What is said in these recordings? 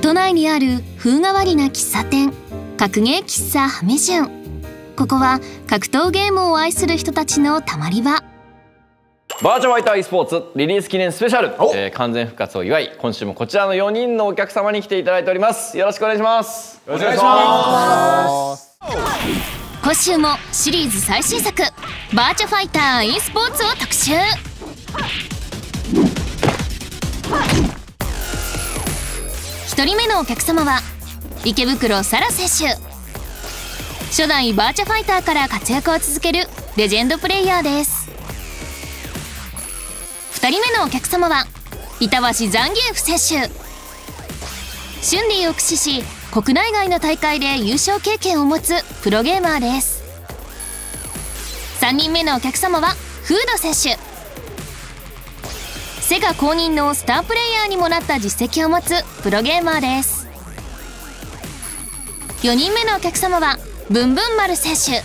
都内にある風変わりな喫茶店、格ゲー喫茶ハメジュン。ここは格闘ゲームを愛する人たちのたまり場。バーチャファイター e スポーツリリース記念スペシャル、完全復活を祝い、今週もこちらの4人のお客様に来ていただいております。よろしくお願いします。よろしくお願いします。今週もシリーズ最新作バーチャファイター e スポーツを特集。1人目のお客様は池袋沙羅選手。初代バーチャファイターから活躍を続けるレジェンドプレイヤーです。2人目のお客様は板橋ザンギエフ選手。春リーを駆使し国内外の大会で優勝経験を持つプロゲーマーです。3人目のお客様はフード選手。セガ公認のスタープレイヤーにもなった実績を持つプロゲーマーです。4人目のお客様はブンブン丸選手。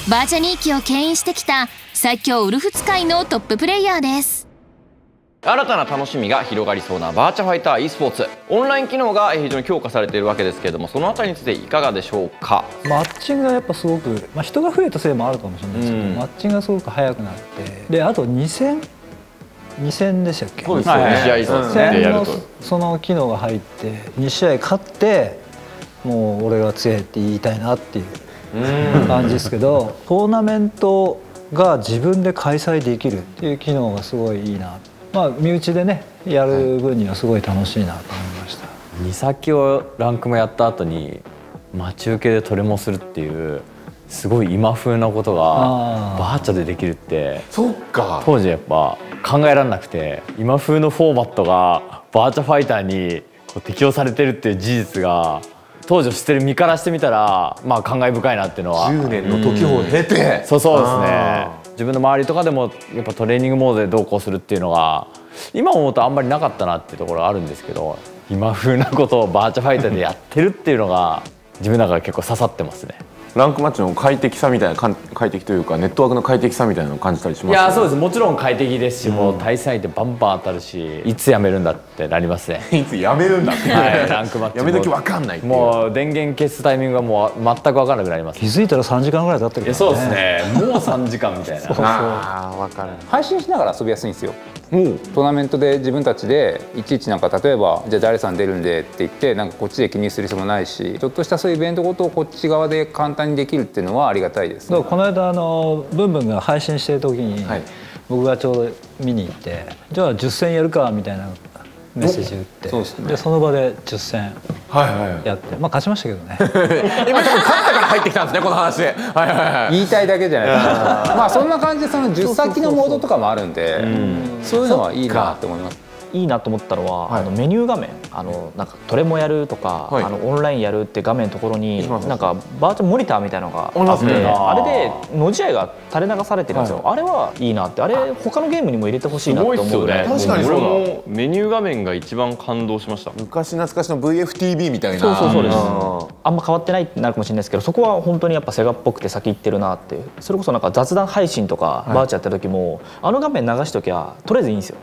バーチャ人気を牽引してきた最強ウルフ使いのトッププレイヤーです。新たな楽しみが広がりそうなバーチャファイター e スポーツ、オンライン機能が非常に強化されているわけですけれども、そのあたりについていかがでしょうか。マッチングがやっぱすごく、人が増えたせいもあるかもしれないですけど、マッチングがすごく速くなって、であと2戦でしたっけ。そうですよね、2試合でやるとその機能が入って2試合勝ってもう俺が強いって言いたいなっていう感じですけど、トーナメントが自分で開催できるっていう機能がすごいいいな。身内でねやる分にはすごい楽しいなと思いました。2先をランクもやった後に待ち受けでトレモするっていうすごい今風なことがバーチャでできるって、そっか、当時やっぱ考えられなくて、今風のフォーマットがバーチャファイターに適用されてるっていう事実が当時を知ってる身からしてみたら感慨深いなっていうのは。10年の時を経て、そうですね。自分の周りとかでもやっぱトレーニングモードでどうこうするっていうのが今思うとあんまりなかったなっていうところがあるんですけど、今風なことをバーチャファイターでやってるっていうのが自分の中で結構刺さってますね。ランクマッチの快適さみたいな、快適というかネットワークの快適さみたいなのを感じたりします。いやそうです、もちろん快適ですし、もう対戦相手バンバン当たるし、いつやめるんだってなりますね。いつやめるんだって、ランクマッチやめ時分かんないっていう、もう電源消すタイミングがもう全く分からなくなります。気づいたら3時間ぐらい経ってるからね。そうですね、もう3時間みたいな。ああ分かる。配信しながら遊びやすいんですよ。トーナメントで自分たちでいちいち例えばじゃあ誰さん出るんでって言ってこっちで気にする必要もないし、ちょっとしたそういうイベントごとをこっち側で簡単にできるっていうのはありがたいです。この間ブンブンが配信してる時に、僕がちょうど見に行って、じゃあ10戦やるかみたいなメッセージ打って、でその場で10戦やって、勝ちましたけどね。今多分勝ったから入ってきたんですね、この話。言いたいだけじゃないですか。そんな感じでその10先のモードとかもあるんで、そういうのはいいなって思います。いいなと思ったのは、メニュー画面、トレモやるとか、オンラインやるって画面のところにバーチャモニターみたいなのがあって、あれで文字合いが垂れ流されてるんですよ。あれはいいなって、あれ他のゲームにも入れてほしいなって思うぐらい。確かに俺もメニュー画面が一番感動しました。昔懐かしの VFTV みたいな。そうです。あんま変わってないってなるかもしれないですけど、そこは本当にやっぱセガっぽくて先行ってるなって。それこそ雑談配信とかバーチャやった時もあの画面流しときゃとりあえずいいんですよ。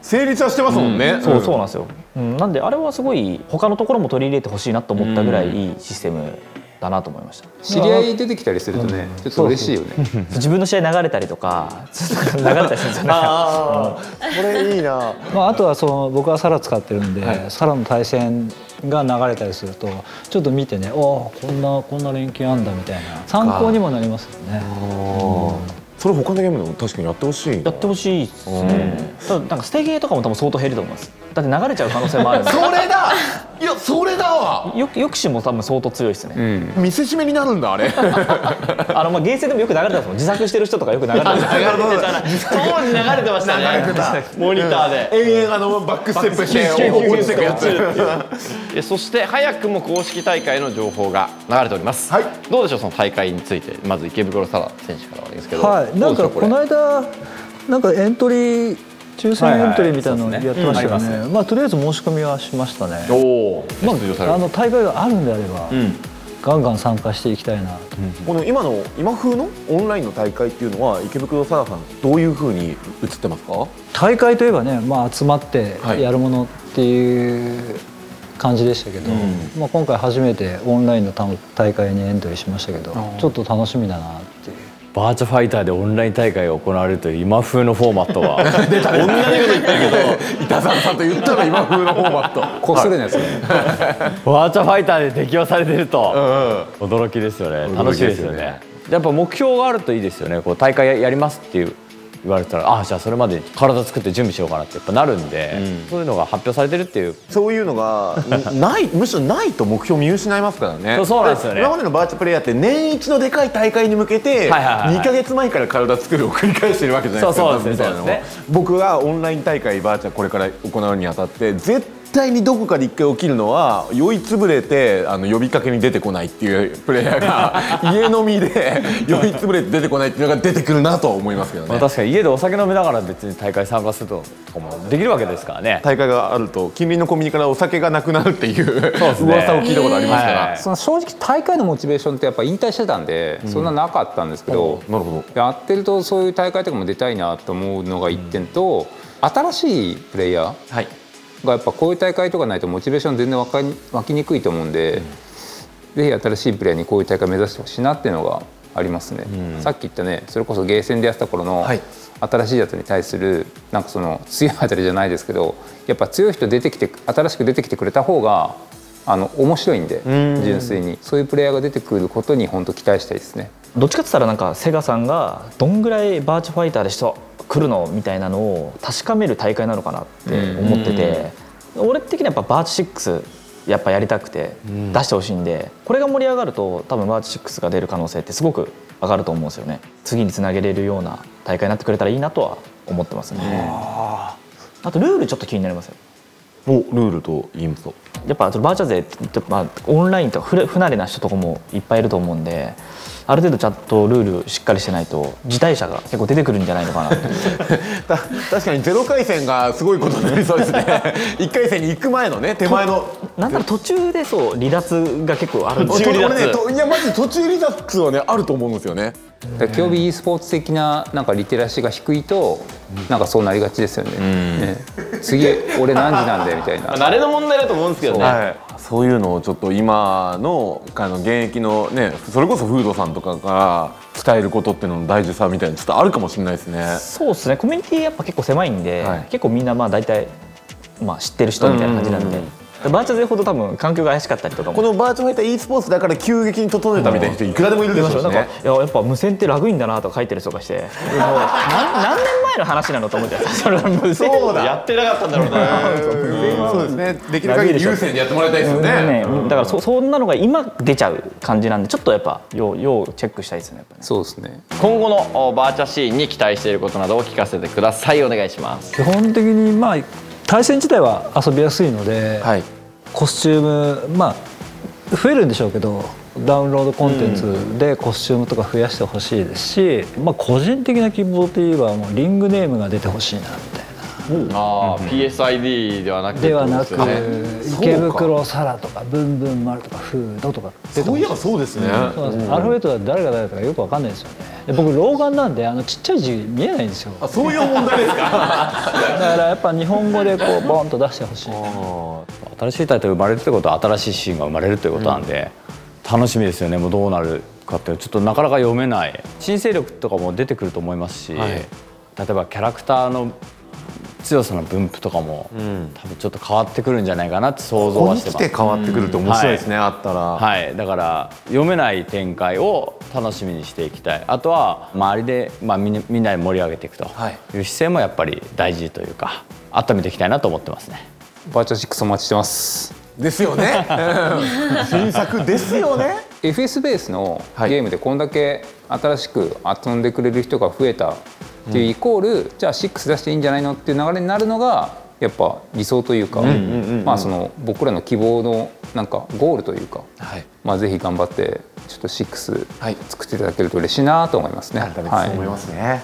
成立はしてますもんね。そうなんですよ。なんであれはすごい他のところも取り入れてほしいなと思ったぐらいいいシステムだなと思いました。知り合い出てきたりするとね、ちょっと嬉しいよね。自分の試合流れたりとか流れたりするんですよね。これいいな。あとは僕はサラ使ってるんで、サラの対戦が流れたりするとちょっと見てね、こんな連携あんだみたいな参考にもなりますよね。それ他のゲームでも確かにやってほしい。やってほしいですね。ただ捨てゲーとかも多分相当減ると思います。だって流れちゃう可能性もあるんで。それだ。いやそれだわ。抑止も多分相当強いですね。見せしめになるんだあれ。ゲーセンでもよく流れてますもん。自作してる人とかよく流れてます。当時流れてましたね。モニターで延々バックステップして落ちてくやつ。そして早くも公式大会の情報が流れております。どうでしょう、その大会について。まず池袋沙羅選手からはですけど。この間エントリー抽選エントリーみたいなのやってましたよね。とりあえず申し込みはしましたね。大会があるんであればガンガン参加していきたいなと。この今風のオンラインの大会っていうのは池袋沙羅さんどういうふうに映ってますか？大会といえばね、集まってやるものっていう感じでしたけど、まあ、今回初めてオンラインの大会にエントリーしましたけど、ちょっと楽しみだなっていう。バーチャファイターでオンライン大会が行われるという今風のフォーマットは同じこと言ってるけど板澤さんと言ったら今風のフォーマットこするんですね。バーチャファイターで適用されてると驚きですよね。楽しいですよね。やっぱ目標があるといいですよね。こう大会やりますっていう言われたら、ああじゃあそれまでに体作って準備しようかなってやっぱなるんで、そういうのが発表されてるっていう、そういうのがないむしろないと目標見失いますからね。そうなんですよね。今までのバーチャプレイヤーって年一のでかい大会に向けて2ヶ月前から体作るを繰り返してるわけじゃないですか。そうですね。僕はオンライン大会バーチャこれから行うにあたって絶対にどこかで一回起きるのは酔いつぶれて呼びかけに出てこないっていうプレイヤーが家飲みで酔いつぶれて出てこないっていうのが出てくるなとは思いますけどね。確かに家でお酒飲みながら別に大会参加するとかもできるわけですからね。大会があると近隣のコンビニからお酒がなくなるっていう噂を聞いたことありますから、その正直大会のモチベーションってやっぱ引退してたんで、そんななかったんですけど、なるほど。やってるとそういう大会とかも出たいなと思うのが一点と、新しいプレイヤーがやっぱこういう大会とかないとモチベーション全然湧きにくいと思うんで、ぜひ新しいプレイヤーにこういう大会目指してほしいなっていうのがありますね。さっき言ったね、それこそゲーセンでやってた頃の新しいやつに対するなんかその強いあたりじゃないですけど、やっぱ強い人出てきて新しく出てきてくれた方が面白いんで、純粋にそういうプレイヤーが出てくることに本当期待したいですね。どっちかって言ったらなんかセガさんがどんぐらいバーチャファイターで人来るのみたいなのを確かめる大会なのかなって思ってて、俺的にはやっぱバーチ6やっぱやりたくて出してほしいんで、これが盛り上がると多分バーチ6が出る可能性ってすごく上がると思うんですよね。次につなげれるような大会になってくれたらいいなとは思ってますね。あとルールちょっと気になりますよ。ルールと言いますと、やっぱバーチャ勢って、オンラインとか不慣れな人とかもいっぱいいると思うんで、ある程度ちゃんとルールしっかりしてないと辞退者が結構出てくるんじゃないのかな確かに0回戦がすごいことになりそうですね1回戦に行く前のね、手前のなんなら途中でそう離脱が結構あるんですよ。いやマジで途中離脱はねあると思うんですよね。競技 e スポーツ的ななんかリテラシーが低いとなんかそうなりがちですよね。次俺何時なんでみたいな慣れの問題だと思うんですけどね。そういうのをちょっと今の現役のね、それこそフードさんとかから伝えることっていうのの大事さみたいなちょっとあるかもしれないですね。そうですね。コミュニティやっぱ結構狭いんで、結構みんな大体知ってる人みたいな感じなんで。バーチャ勢ほど多分環境が怪しかったりとかも、このバーチャファイター e スポーツだから急激に整えたみたいな人いくらでもいるでしょうしね。やっぱ無線ってラグいんだなとか書いてる人がして、何年前の話なのと思ってた。それ無線やってなかったんだろうな。そうですね。できる限り有線でやってもらいたいですよね。だからそんなのが今出ちゃう感じなんで、ちょっとやっぱ要チェックしたいですね。そうですね。今後のバーチャシーンに期待していることなどを聞かせてください。お願いします。基本的に対戦自体は遊びやすいので、コスチューム増えるんでしょうけど、ダウンロードコンテンツでコスチュームとか増やしてほしいですし、個人的な希望といえばもうリングネームが出てほしいなみたいな。PSID ではなくて、ではなく池袋サラとかブンブン丸とかフードとか、そういえばそうですね。アルファベットだと誰が誰だかよくわかんないですよね。僕老眼なんでちっちゃい字見えないんですよ。そういう問題ですか。だからやっぱ日本語でこうボンと出してほしい。新しいタイトル生まれるってことは新しいシーンが生まれるということなんで、楽しみですよね。もうどうなるかってちょっとなかなか読めない新勢力とかも出てくると思いますし、例えばキャラクターの強さの分布とかも、多分ちょっと変わってくるんじゃないかなって想像はしてます。ここに来て変わってくると面白いですね、あったら。だから読めない展開を楽しみにしていきたい。あとは周りで、みんなで盛り上げていくという姿勢もやっぱり大事というか、温めていきたいなと思ってますね。バーチャ6お待ちしてます。ですよね。新作ですよね。FS ベースのゲームでこんだけ新しく遊んでくれる人が増えたっていうイコール、じゃあ6出していいんじゃないのっていう流れになるのがやっぱ理想というか、その僕らの希望のなんかゴールというか、ぜひ頑張ってちょっと6作っていただけると嬉しいなと思いますね。そう思いますね。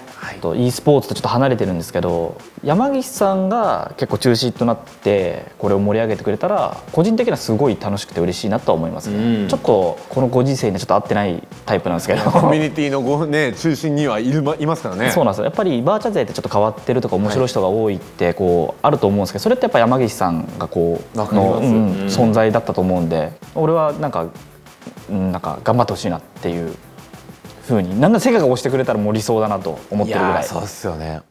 e スポーツとちょっと離れてるんですけど、山岸さんが結構中心となってこれを盛り上げてくれたら個人的にはすごい楽しくて嬉しいなとは思いますね。ちょっとこのご時世にちょっと合ってないタイプなんですけど、コミュニティの中心にはいますからね。そうなんですよ。やっぱりバーチャ勢ってちょっと変わってるとか面白い人が多いってこうあると思うんですけど、それってやっぱ山岸さんがこうの存在だったと思うんで、俺はなんか頑張ってほしいなっていう風に、なんだ世界が推してくれたらもう理想だなと思ってるぐらい。そうですよね。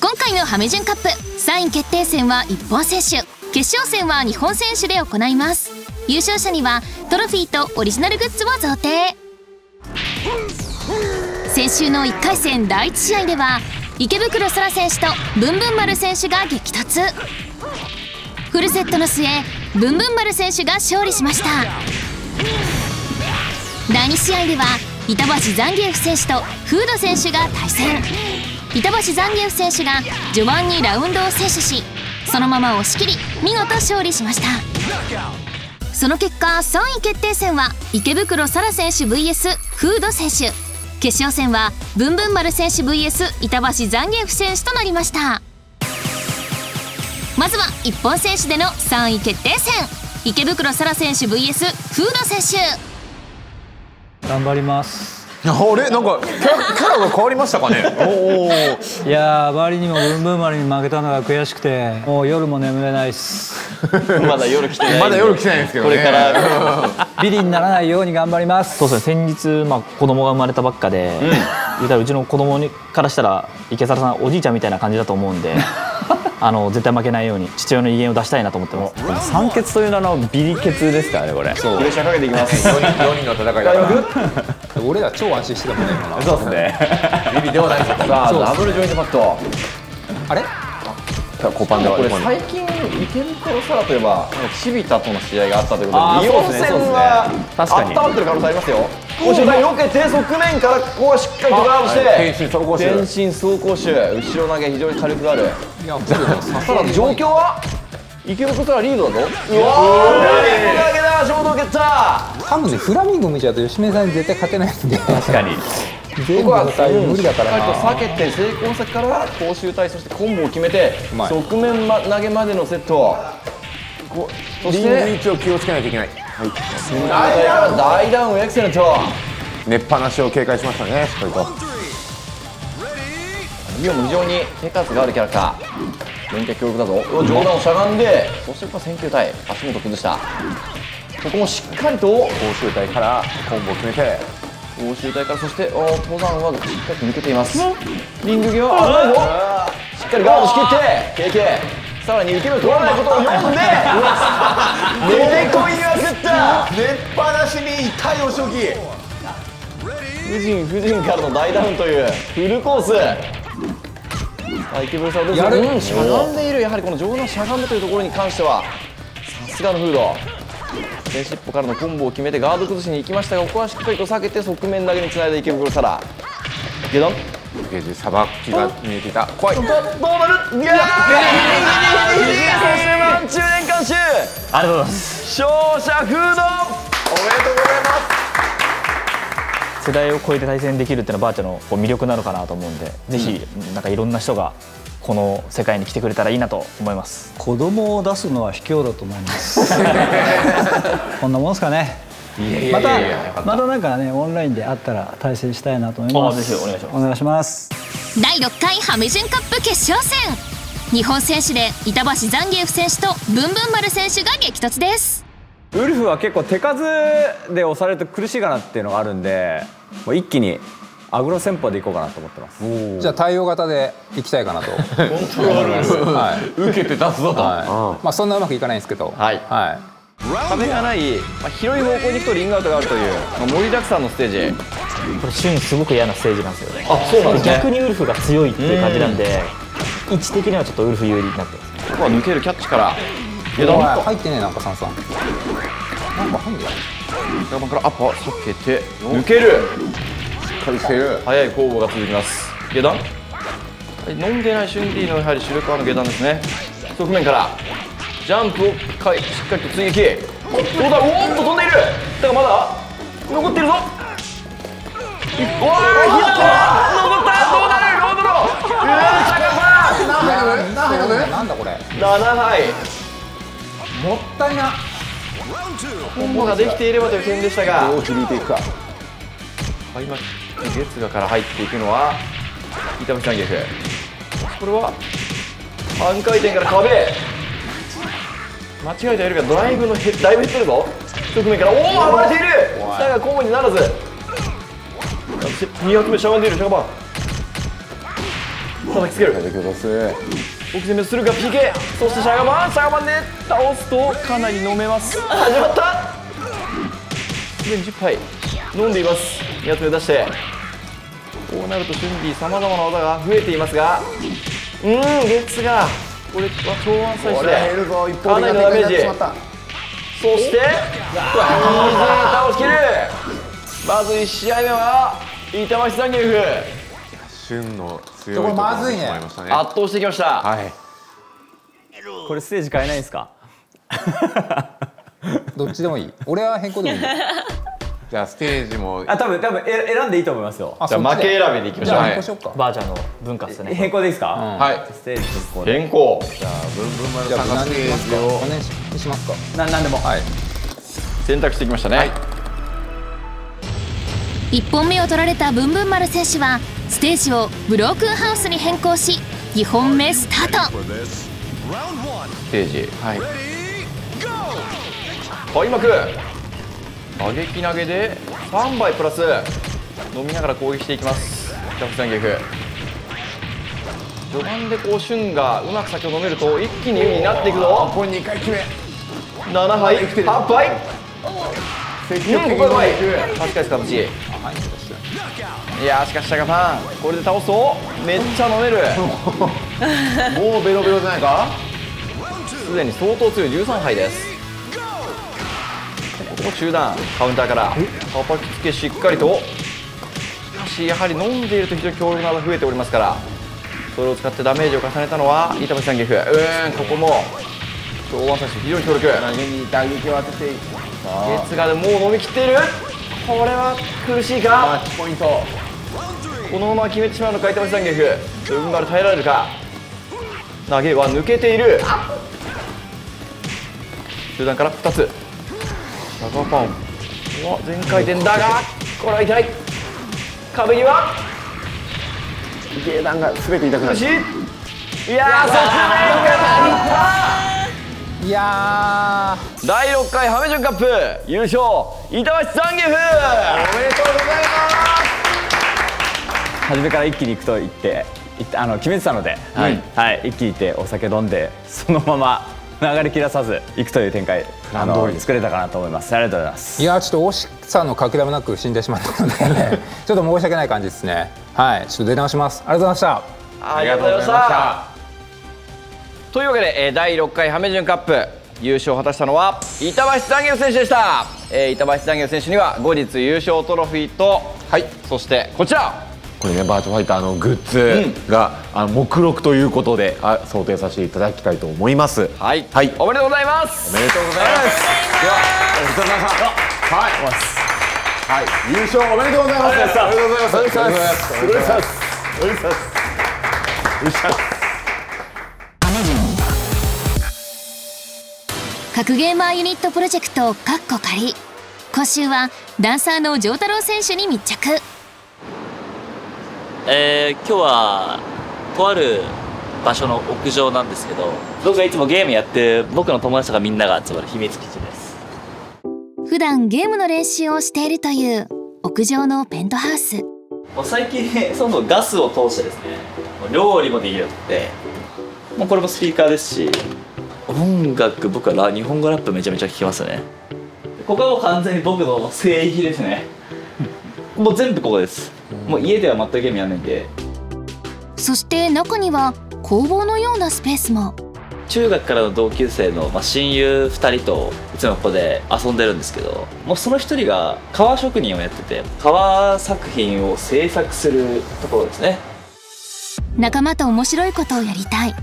今回のハメジュンカップ3位決定戦は1本選手、決勝戦は2本選手で行います。優勝者にはトロフィーとオリジナルグッズを贈呈。先週の1回戦第1試合では池袋空選手とブンブン丸選手が激突。フルセットの末ブンブン丸選手が勝利しました。第2試合では板橋ザンギエフ選手とフード選手が対戦。板橋ザンギエフ選手が序盤にラウンドを先取し、そのまま押し切り見事勝利しました。その結果3位決定戦は池袋沙羅選手 vs フード選手、決勝戦はブンブン丸選手 vs 板橋ザンギエフ選手となりました。まずは一本選手での3位決定戦、池袋沙羅選手 vs フード選手。頑張ります。あれなんかキャラが変わりましたかね。いやー、周りにもブンブン丸に負けたのが悔しくて、もう夜も眠れないっす。まだ夜来てない。まだ夜来てないんですけどね。これからビリにならないように頑張ります。そうですね、先日、子供が生まれたばっかで、言うたらうちの子供からしたら池澤さんおじいちゃんみたいな感じだと思うんで絶対負けないように父親の威厳を出したいなと思ってます。酸欠という名のビリ欠ですからね、これ。プレッシャーかけていきます。4人の戦いだから俺ら超安心してたもんね今。そうですね。ビリではないですよ。さあダブルジョイントパット。あれコパンでこれ最近池袋沙羅といえばチビタとの試合があったということで、イオン戦は温まってる可能性ありますよ。後ろで避けて側面からここはしっかりとガードして天心走攻守、後ろ投げ非常に火力がある。いやフルの刺さら状況は池袋沙羅リードだぞ。うわーだけだ、衝動蹴った。多分ねフラミンゴ見ちゃうと吉見さんに絶対勝てないんで。確かに。全部の対応無理だからな。しっかりと避けて成功先から攻守対、そしてコンボを決めて側面投げまでのセット。そしリング位て置を気をつけないといけない。大ダウンエクセレント。寝っぱなしを警戒しましたね、しっかりと。リオも非常に手数があるキャラクター。連携強力だぞ。上段をしゃがんで、そしてここは選球体、足元崩した。ここもしっかりと攻守体からコンボを決めて、攻守体からそして登山はしっかりと抜けています。リング際危ないぞ。しっかりガードしきって KK、 さらに受け身取らないことを読んで出てこいまくった。寝っぱなしに痛いおしょき。婦人からの大ダウンというフルコース。池袋さんどうですか。しゃがんでいる。やはりこの上段しゃがんだというところに関してはさすがのフード。前尻尾からのコンボを決めてガード崩しに行きましたが、ここはしっかりと避けて側面投げにつないで池袋沙羅。下段ゲージさばきが見えていた。怖い。どうなる。いやー、そして満中年間集。ありがとうございます。勝者フード。おめでとうございます。世代を超えて対戦できるっていうのはバーチャの魅力なのかなと思うんで、ぜひなんかいろんな人がこの世界に来てくれたらいいなと思います。子供を出すのは卑怯だと思いますこんなもんですかね。またなんかね、オンラインで会ったら対戦したいなと思います。ぜひお願いします。お願いします。第6回ハメジュンカップ決勝戦、日本選手で板橋ザンギエフ選手とブンブン丸選手が激突です。ウルフは結構手数で押されると苦しいかなっていうのがあるんで、もう一気にアグロ戦法でいこうかなと思ってます。じゃあ対応型でいきたいかなと。受けて出すぞと。まあそんなうまくいかないんですけど。はい。壁がない、広い方向に行くとリングアウトがあるという、盛りだくさんのステージ。これシュンすごく嫌なステージなんですよね。あ、そうなんですね。逆にウルフが強いっていう感じなんで、位置的にはちょっとウルフ有利になってます。ここは抜けるキャッチから入ってねえ、なんかサンさんなんか入んじゃない。中盤からアッパー避けて抜ける。しっかりしている。速い攻防が続きます。下段飲んでないシュンディのやはり主力はの下段ですね。側面からジャンプをしっかりと追撃。どうだ、おーっと飛んでいる。だがまだ残ってるぞ。うわー、ヒット残った。どうなる、ロードロー。うわー、高さなんだこれ。 7杯。もったいな。コンボができていればという点でしたが、どう響いていくか。今月がから入っていくのは板橋さんゲフ。これは半回転から壁。間違えたよりかだいぶ減ってるぞ。側面からおお暴れている。だがコンボにならず。2発目しゃがんでいるシャガバン。叩きつける。奥攻めするが PK。そしてシャガバンで倒すとかなり飲めます。始まった。すでに10杯飲んでいます。2発目出して、こうなると瞬時さまざまな技が増えていますが、月がこれは超安さしてかなりのダメージ。そしてイージー倒しきる。まず1試合目は板橋ザンギエフ。旬の強いところまずいね。圧倒してきました。はい。これステージ変えないんですか？どっちでもいい。俺は変更でもいい。じゃあステージも多分選んでいいと思いますよ。じゃあ負け選びでいきましょう。変更しようか。バーチャの文化ですね。変更でいいですか？はい、ステージ変更で。変更。じゃあブンブン丸じゃあさんがステージをお願いしますか。なんでも。はい。選択してきましたね。1本目を取られたブンブン丸選手はステージをブロークンハウスに変更し2本目スタート。ステージ、はい、開幕。打撃投げで3倍プラス。飲みながら攻撃していきます。板橋さんゲフ。序盤でこう旬がうまく酒を飲めると一気に有利になっていくぞ。これ2回決め。7杯8杯。積極的にここはうまい。いく。確かに形。いやー、しかしシャガパンこれで倒すとめっちゃ飲める。もうベロベロじゃないか。すでに相当強い13杯です。ここ中段カウンターから叩きつけしっかりと。しかしやはり飲んでいると非常に強力な技増えておりますから、それを使ってダメージを重ねたのは板橋さんゲフ。ここも超ワン差し非常に強力。投げに打撃を当てていく。月がでもう飲み切っている。これは苦しいか。マッチポイント。このまま決めてしまうのか板橋さんゲフ。ブンバル耐えられるか。投げは抜けている。中段から2つ。シャガパン全回転だがこれは痛い。壁際芸段が全て痛くなる。苦しい。いやー、側面からいやー第6回ハメジュンカップ優勝板橋ザンゲフ。おめでとうござい初めから一気に行くと言って決めてたので、一気に行ってお酒飲んでそのまま流れ切らさず行くという展開作れたかなと思います。ありがとうございます。いやちょっと大志さんのかけらもなく死んでしまったので、ちょっと申し訳ない感じですね。はい、ちょっと出直します。ありがとうございました。ありがとうございました。というわけで、第6回ハメジュンカップ優勝を果たしたのは板橋ザンゲフ選手でした。板橋ザンゲフ選手には後日優勝トロフィーと、そしてこちらこれね、バーチャファイターのグッズが、目録ということで想定させていただきたいと思います。はい、おめでとうございます。おめでとうございます。では、お疲れ様でした。はい、優勝おめでとうございます。ありがとうございます。ありがとうございます。ありがとうございます。格ゲーマーユニットプロジェクト仮。今週はダンサーの丈太郎選手に密着。今日はとある場所の屋上なんですけど、僕がいつもゲームやって僕の友達とかみんなが集まる秘密基地です。普段ゲームの練習をしているという屋上のペントハウス。最近そのガスを通してですね、料理もできるようになって、もうこれもスピーカーですし、音楽僕は日本語ラップめちゃめちゃ聴きますね。ここはもう完全に僕の聖域ですね。もう全部ここです。もう家では全くゲームやんないんで。そして中には工房のようなスペースも。中学からの同級生の、親友2人といつもここで遊んでるんですけど、もうその1人が革職人をやってて、革作品を制作するところですね。仲間と面白いことをやりたい。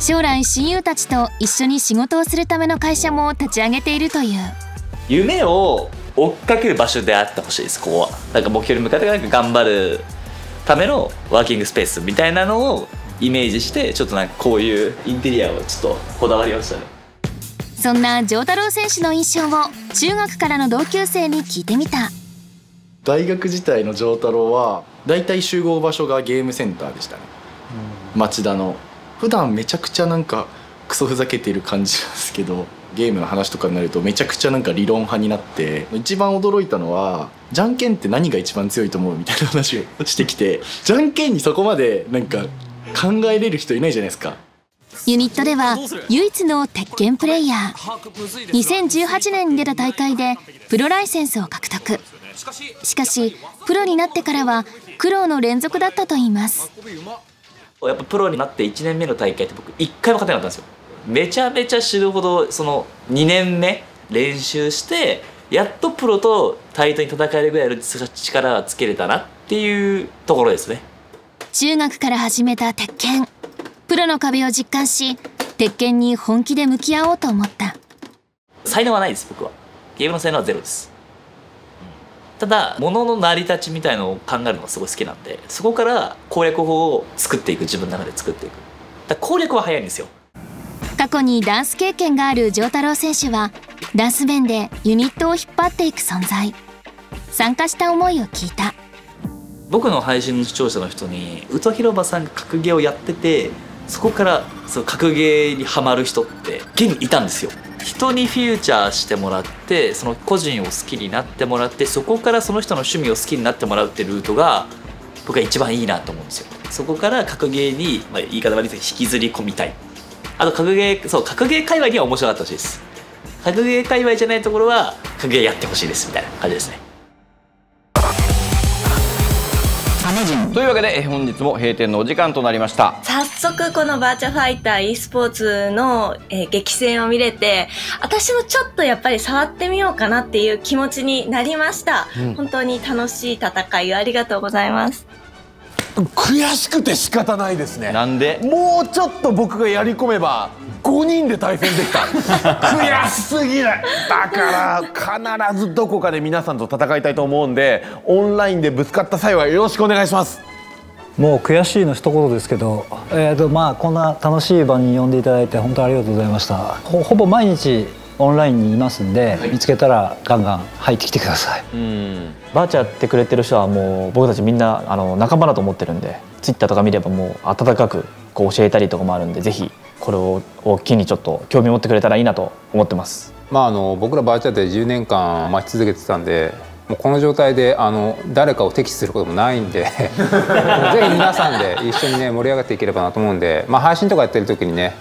将来親友たちと一緒に仕事をするための会社も立ち上げているという。夢を追っかける場所であってほしいです。ここはなんか目標に向かってなんか頑張るためのワーキングスペースみたいなのをイメージして、ちょっとなんかこういうインテリアをちょっとこだわりましたね。そんな丈太郎選手の印象を中学からの同級生に聞いてみた。大学時代の丈太郎はだいたい集合場所がゲームセンターでしたね、町田の。普段めちゃくちゃなんかクソふざけてる感じなんですけど、ゲームの話とかになるとめちゃくちゃなんか理論派になって、一番驚いたのはじゃんけんって何が一番強いと思うみたいな話をしてきて、じゃんけんにそこまでなんか考えれる人いないじゃないですか。ユニットでは唯一の鉄拳プレイヤー。2018年に出た大会でプロライセンスを獲得。しかしプロになってからは苦労の連続だったといいます。やっぱプロになって1年目の大会って僕1回も勝てなかったんですよ。めちゃめちゃ死ぬほどその2年目練習してやっとプロと対等に戦えるぐらいの力をつけれたなっていうところですね。中学から始めた鉄拳。プロの壁を実感し、鉄拳に本気で向き合おうと思った。才能はないです。僕はゲームの才能はゼロです。ただ物の成り立ちみたいのを考えるのがすごい好きなんで、そこから攻略法を作っていく、自分の中で作っていく。だから攻略は早いんですよ。過去にダンス経験がある丈太郎選手はダンス面でユニットを引っ張っていく存在。参加した思いを聞いた。僕の配信の視聴者の人に宇都広場さんが格ゲーをやってて、そこからその格ゲーにハマる人って現にいたんですよ。人にフィーチャーしてもらって、その個人を好きになってもらって、そこからその人の趣味を好きになってもらうってルートが僕は一番いいなと思うんですよ。そこから格ゲーに、言い方悪いですけど引きずり込みたい。あと格ゲー界隈には面白かったほしいです。格ゲー界隈じゃないところは格ゲーやってほしいですみたいな感じですね。というわけで本日も閉店のお時間となりました。早速このバーチャファイター e スポーツの、激戦を見れて、私もちょっとやっぱり触ってみようかなっていう気持ちになりました、本当に楽しい戦いをありがとうございます。悔しくて仕方ないですね。なんで？もうちょっと僕がやり込めば5人で対戦できた。悔しすぎる。だから必ずどこかで皆さんと戦いたいと思うんで、オンラインでぶつかった際はよろしくお願いします。もう悔しいの一言ですけど、こんな楽しい場に呼んでいただいて本当にありがとうございました。ほぼ毎日オンラインにいますんで、見つけたらガンガン入ってきてください。バーチャやってくれてる人はもう僕たちみんな仲間だと思ってるんで、ツイッターとか見ればもう温かくこう教えたりとかもあるんで、ぜひこれを機にちょっと興味持ってくれたらいいなと思ってます。僕らバーチャで10年間待ち続けてたんで、もうこの状態で誰かを敵視することもないんでぜひ皆さんで一緒にね盛り上がっていければなと思うんで、配信とかやってる時にね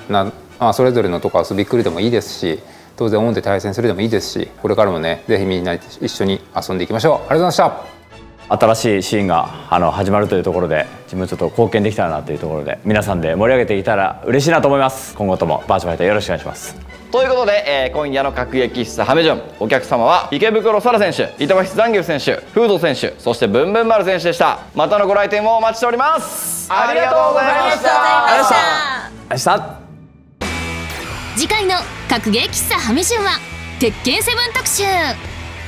それぞれのとこ遊び来るでもいいですし、当然オンで対戦するでもいいですし、これからもねぜひみんな一緒に遊んでいきましょう。ありがとうございました。新しいシーンが始まるというところで、自分ちょっと貢献できたらなというところで、皆さんで盛り上げていたら嬉しいなと思います。今後ともバーチャファイターよろしくお願いします。ということで、今夜の格撃喫茶ハメジョン、お客様は池袋沙羅選手、板橋ザンギエフ選手、フード選手、そしてブンブン丸選手でした。またのご来店をお待ちしております。ありがとうございました。ありがとうございました。次回の格ゲー喫茶ハメジュンは鉄拳7特集。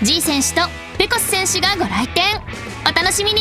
G 選手とペコス選手がご来店。お楽しみに。